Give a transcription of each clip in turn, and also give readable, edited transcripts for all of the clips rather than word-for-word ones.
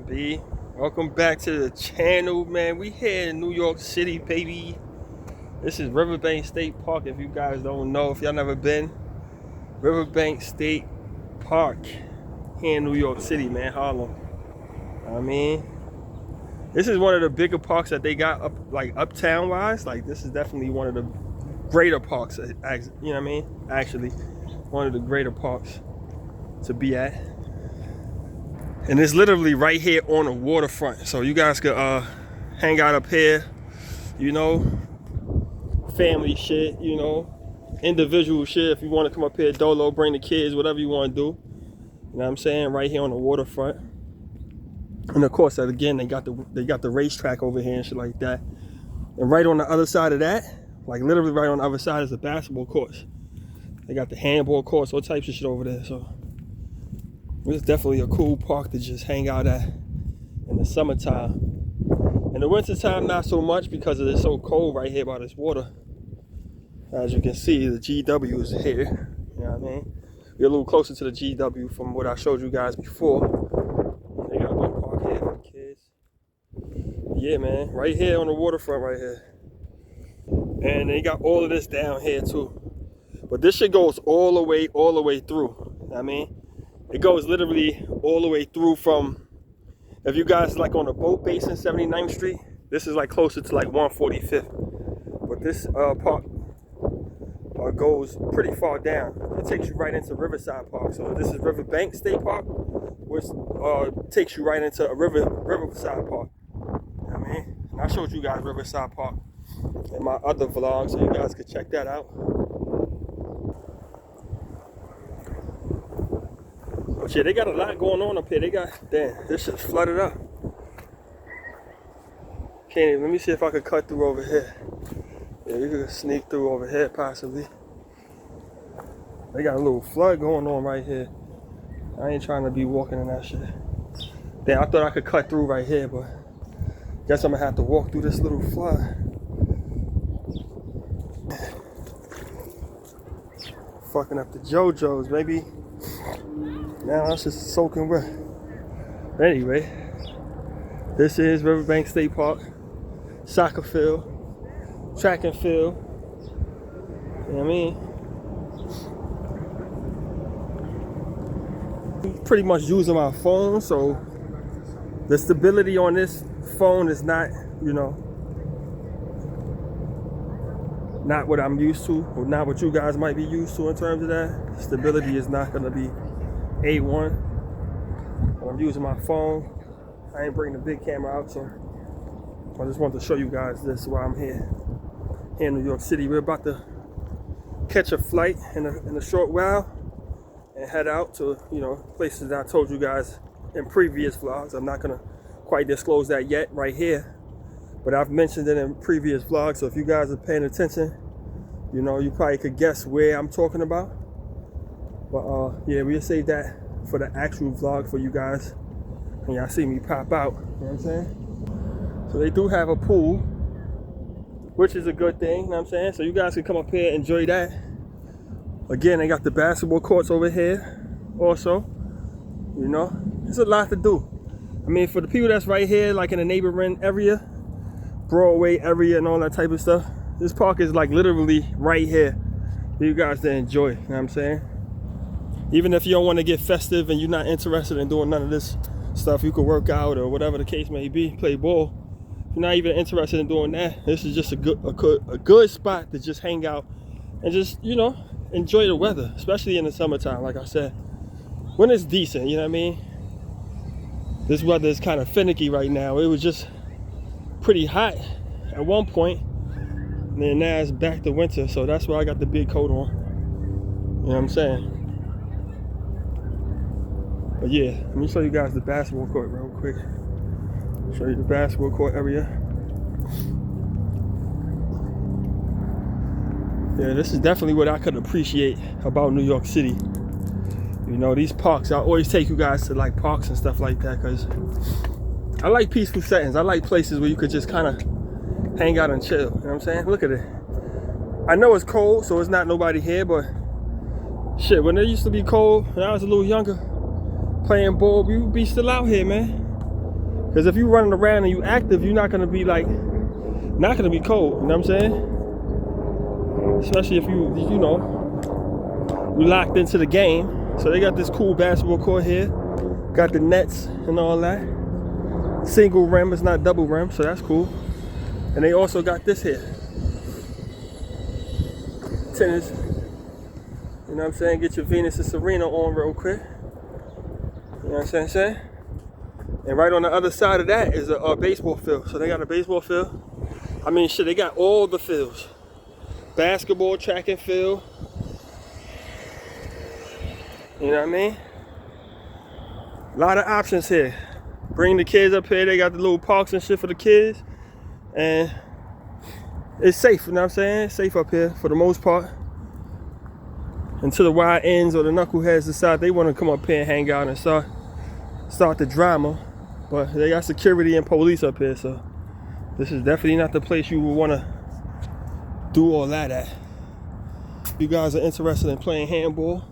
B? Welcome back to the channel, man. We here in New York City, baby. This is Riverbank State Park. If you guys don't know, if y'all never been, Riverbank State Park here in New York City, man, Harlem. I mean, this is one of the bigger parks that they got up, like uptown wise. Like, this is definitely one of the greater parks. You know what I mean? Actually, one of the greater parks to be at. And it's literally right here on the waterfront. So you guys could hang out up here, you know, family shit, you know, individual shit. If you want to come up here dolo, bring the kids, whatever you want to do. You know what I'm saying? Right here on the waterfront. And of course, again, they got the racetrack over here and shit like that. And right on the other side of that, like literally right on the other side, is the basketball courts. They got the handball courts, all types of shit over there. So it's definitely a cool park to just hang out at in the summertime. In the wintertime, not so much because it's so cold right here by this water. As you can see, the GW is here. You know what I mean? We're a little closer to the GW from what I showed you guys before. They got a little park here for the kids. Yeah, man, right here on the waterfront right here. And they got all of this down here too. But this shit goes all the way through. You know what I mean? It goes literally all the way through from, if you guys like on the boat base in 79th Street, this is like closer to like 145th. But this park goes pretty far down. It takes you right into Riverside Park. So this is Riverbank State Park, which takes you right into a Riverside Park. You know what I mean? And I showed you guys Riverside Park in my other vlog, so you guys could check that out. But yeah, they got a lot going on up here. They got, damn, this shit's flooded up. Can't even, let me see if I could cut through over here. Yeah, you could sneak through over here possibly. They got a little flood going on right here. I ain't trying to be walking in that shit. Damn, I thought I could cut through right here, but guess I'm gonna have to walk through this little flood. Fucking up the JoJo's, baby. Now it's just soaking wet. Anyway, this is Riverbank State Park, soccer field, track and field. You know what I mean? Pretty much using my phone, so the stability on this phone is not, you know, not what I'm used to, or not what you guys might be used to in terms of that. Stability is not gonna be A1. I'm using my phone. I ain't bringing the big camera out, so I just wanted to show you guys this while I'm here in New York City. We're about to catch a flight in a short while and head out to, you know, places that I told you guys in previous vlogs. I'm not gonna quite disclose that yet right here, but I've mentioned it in previous vlogs, so if you guys are paying attention, you know, you probably could guess where I'm talking about. But yeah, we'll save that for the actual vlog for you guys. And y'all see me pop out, you know what I'm saying? So they do have a pool, which is a good thing, you know what I'm saying? So you guys can come up here and enjoy that. Again, they got the basketball courts over here also. You know, there's a lot to do. I mean, for the people that's right here, like in the neighboring area, Broadway area and all that type of stuff, this park is like literally right here for you guys to enjoy, you know what I'm saying? Even if you don't want to get festive and you're not interested in doing none of this stuff, you could work out or whatever the case may be, play ball. If you're not even interested in doing that, this is just a good spot to just hang out and just, you know, enjoy the weather, especially in the summertime. Like I said, when it's decent, you know what I mean? This weather is kind of finicky right now. It was just pretty hot at one point, and then now it's back to winter, so that's why I got the big coat on. You know what I'm saying? But yeah, let me show you guys the basketball court real quick. Show you the basketball court area. Yeah, this is definitely what I could appreciate about New York City. You know, these parks, I always take you guys to like parks and stuff like that, because I like peaceful settings. I like places where you could just kind of hang out and chill. You know what I'm saying? Look at it. I know it's cold, so it's not nobody here, but shit, when it used to be cold, when I was a little younger, playing ball, we would be still out here, man. Because if you're running around and you active, you're not gonna be like, not gonna be cold. You know what I'm saying? Especially if you locked into the game. So they got this cool basketball court here. Got the nets and all that. Single rim, it's not double rim, so that's cool. And they also got this here. Tennis. You know what I'm saying? Get your Venus and Serena on real quick. You know what I'm saying? And right on the other side of that is a baseball field. So they got a baseball field. I mean, shit, they got all the fields. Basketball, track and field. You know what I mean? A lot of options here. Bring the kids up here. They got the little parks and shit for the kids. And it's safe, you know what I'm saying? Safe up here for the most part. Until the wild ends or the knuckleheads decide they want to come up here and hang out and start the drama. But they got security and police up here, so this is definitely not the place you would want to do all that at. If you guys are interested in playing handball,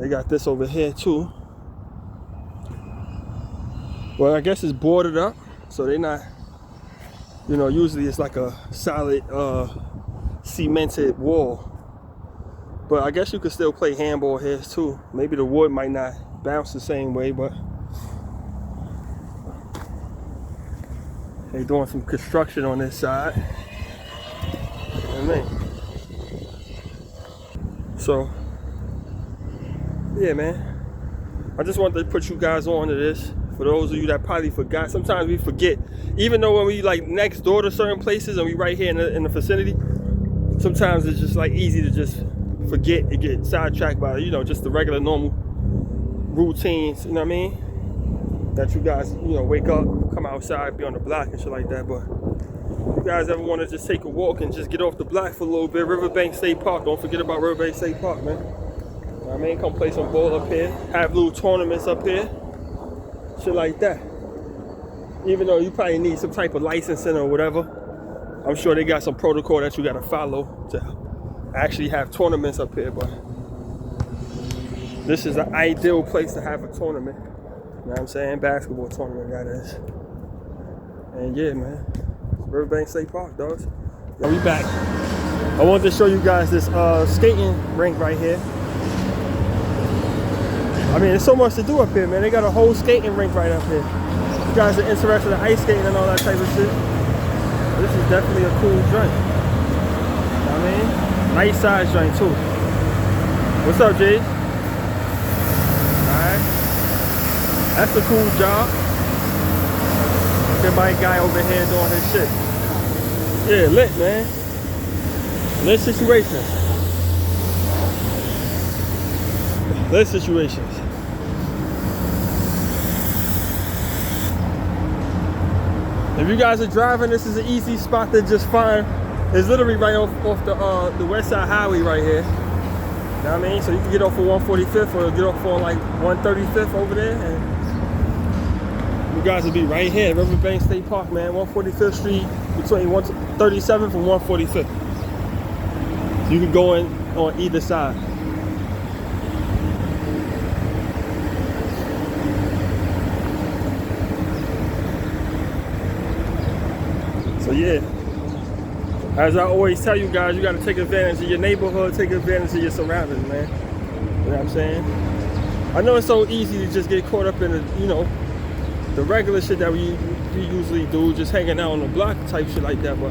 they got this over here too. Well, I guess it's boarded up, so they're not, you know, usually it's like a solid cemented wall. But I guess you could still play handball here too. Maybe the wood might not bounce the same way, but they doing some construction on this side. You know what I mean? So, yeah, man. I just wanted to put you guys on to this. For those of you that probably forgot, sometimes we forget. Even though when we like next door to certain places and we right here in the vicinity, sometimes it's just like easy to just forget and get sidetracked by, you know, just the regular normal routines, you know what I mean? That you guys, you know, wake up, come outside, be on the block and shit like that. But if you guys ever want to just take a walk and just get off the block for a little bit, Riverbank State Park, don't forget about Riverbank State Park, man. You know what I mean? Come play some ball up here, have little tournaments up here, shit like that. Even though you probably need some type of licensing or whatever, I'm sure they got some protocol that you got to follow to actually have tournaments up here. But this is the ideal place to have a tournament. You know what I'm saying? Basketball tournament, that is. And yeah, man. Riverbank State Park, dogs. Yeah, we back. I wanted to show you guys this skating rink right here. I mean, there's so much to do up here, man. They got a whole skating rink right up here. You guys are interested in ice skating and all that type of shit. This is definitely a cool joint. You know what I mean? Nice size joint too. What's up, Jay? Alright. That's a cool job. Everybody guy over here doing his shit. Yeah, lit, man. Lit situations. Lit situations. If you guys are driving, this is an easy spot to just find. It's literally right off the West Side Highway right here. You know what I mean? So you can get off on 145th or get off on like 135th over there, and you guys will be right here at Riverbank State Park, man. 145th Street between 137th and 145th. So you can go in on either side. So yeah, as I always tell you guys, you got to take advantage of your neighborhood, take advantage of your surroundings, man. You know what I'm saying? I know it's so easy to just get caught up in the, you know, the regular shit that we usually do, just hanging out on the block type shit like that, but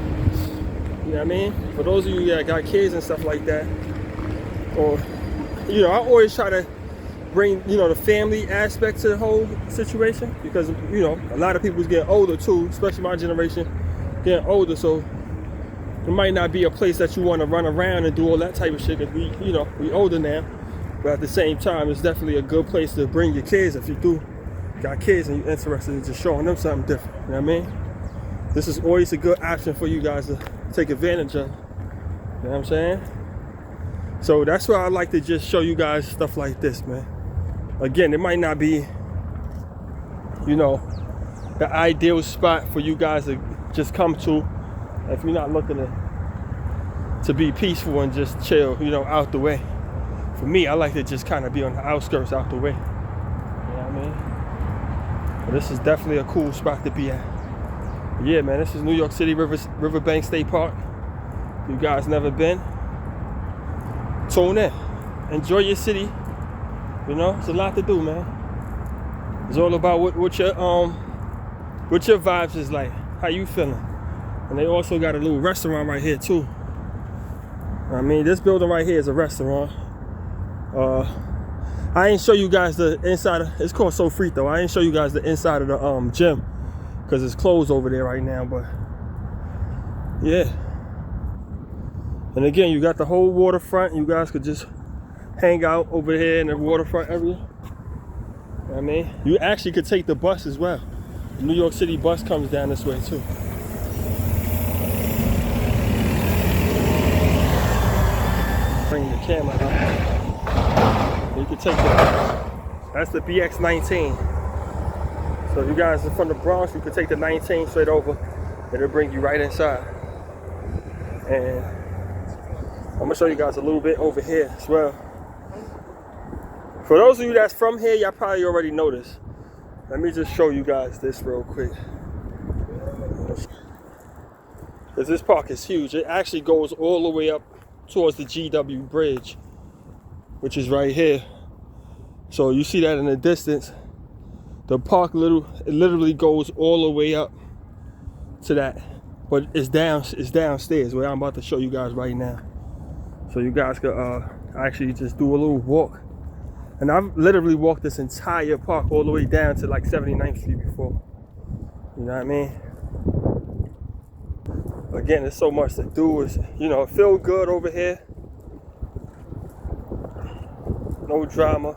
you know what I mean? For those of you that got kids and stuff like that, or, you know, I always try to bring, you know, the family aspect to the whole situation, because, you know, a lot of people's getting older too, especially my generation, getting older, so it might not be a place that you want to run around and do all that type of shit, because we, you know, we older now, but at the same time, it's definitely a good place to bring your kids if you do got kids and you're interested in just showing them something different. You know what I mean? This is always a good option for you guys to take advantage of. You know what I'm saying? So that's why I like to just show you guys stuff like this, man. Again, it might not be, you know, the ideal spot for you guys to just come to if you're not looking to be peaceful and just chill, you know, out the way. For me, I like to just kind of be on the outskirts, out the way. You know what I mean? This is definitely a cool spot to be at. Yeah, man, this is New York City Riverbank State Park. If you guys never been, tune in. Enjoy your city. You know, it's a lot to do, man. It's all about what your vibes is like. How you feeling? And they also got a little restaurant right here too. I mean, this building right here is a restaurant. I ain't show you guys the inside of, it's called Sofrito. I ain't show you guys the inside of the gym because it's closed over there right now, but yeah. And again, you got the whole waterfront. You guys could just hang out over here in the waterfront area. I mean, you actually could take the bus as well. The New York City bus comes down this way too. Bring the camera up. You can take that's the BX19. So if you guys are from the Bronx, you can take the 19 straight over. It'll bring you right inside. And I'm gonna show you guys a little bit over here as well. For those of you that's from here, y'all probably already know this. Let me just show you guys this real quick. Because this park is huge. It actually goes all the way up towards the GW Bridge, which is right here. So you see that in the distance. The park literally goes all the way up to that, but it's downstairs where I'm about to show you guys right now. So you guys could actually just do a little walk. And I've literally walked this entire park all the way down to like 79th Street before. You know what I mean? Again, there's so much to do. It's, you know, feel good over here. No drama,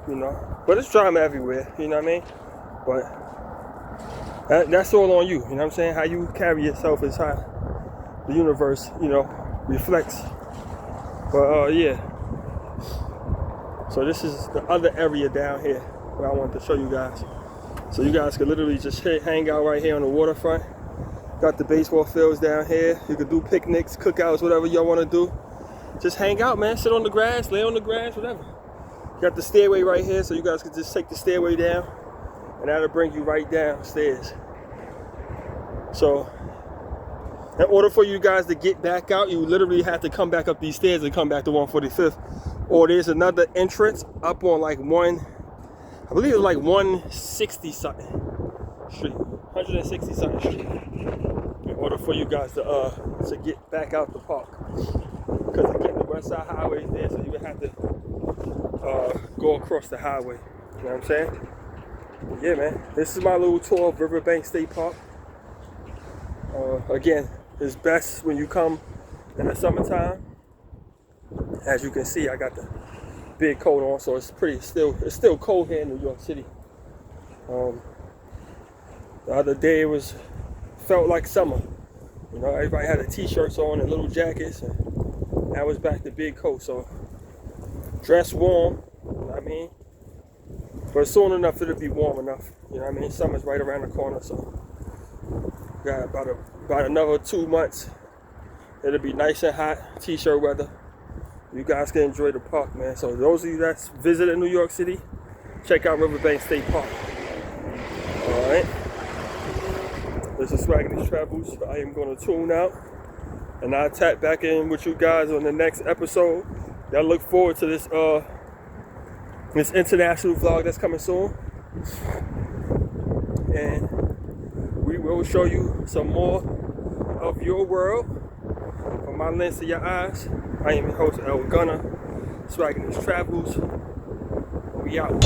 you know, but it's drama everywhere, you know what I mean? But that's all on you, you know what I'm saying? How you carry yourself is how the universe, you know, reflects. But yeah, so this is the other area down here where I wanted to show you guys. So you guys could literally just hang out right here on the waterfront. Got the baseball fields down here. You could do picnics, cookouts, whatever y'all want to do. Just hang out, man. Sit on the grass, lay on the grass, whatever. You got the stairway right here, so you guys can just take the stairway down, and that'll bring you right downstairs. So, in order for you guys to get back out, you literally have to come back up these stairs and come back to 145th. Or there's another entrance up on like I believe it's like 160 something street, 160 something street. In order for you guys to get back out the park. Because again, the West Side Highway is there, so you would have to go across the highway. You know what I'm saying? But yeah, man. This is my little tour of Riverbank State Park. Again, it's best when you come in the summertime. As you can see, I got the big coat on, so it's still cold here in New York City. The other day felt like summer. You know, everybody had the t-shirts on and little jackets, and now it's back to big coat. So dress warm, you know what I mean? But soon enough it'll be warm enough. You know what I mean? Summer's right around the corner, so got about another 2 months. It'll be nice and hot, t-shirt weather. You guys can enjoy the park, man. So those of you that's visited New York City, check out Riverbank State Park. Alright. This is Swaganese Travels. I am going to tune out, and I'll tap back in with you guys on the next episode. Y'all look forward to this this international vlog that's coming soon. And we will show you some more of your world from my lens to your eyes. I am your host, El Gunner, Swaganese Travels. We out.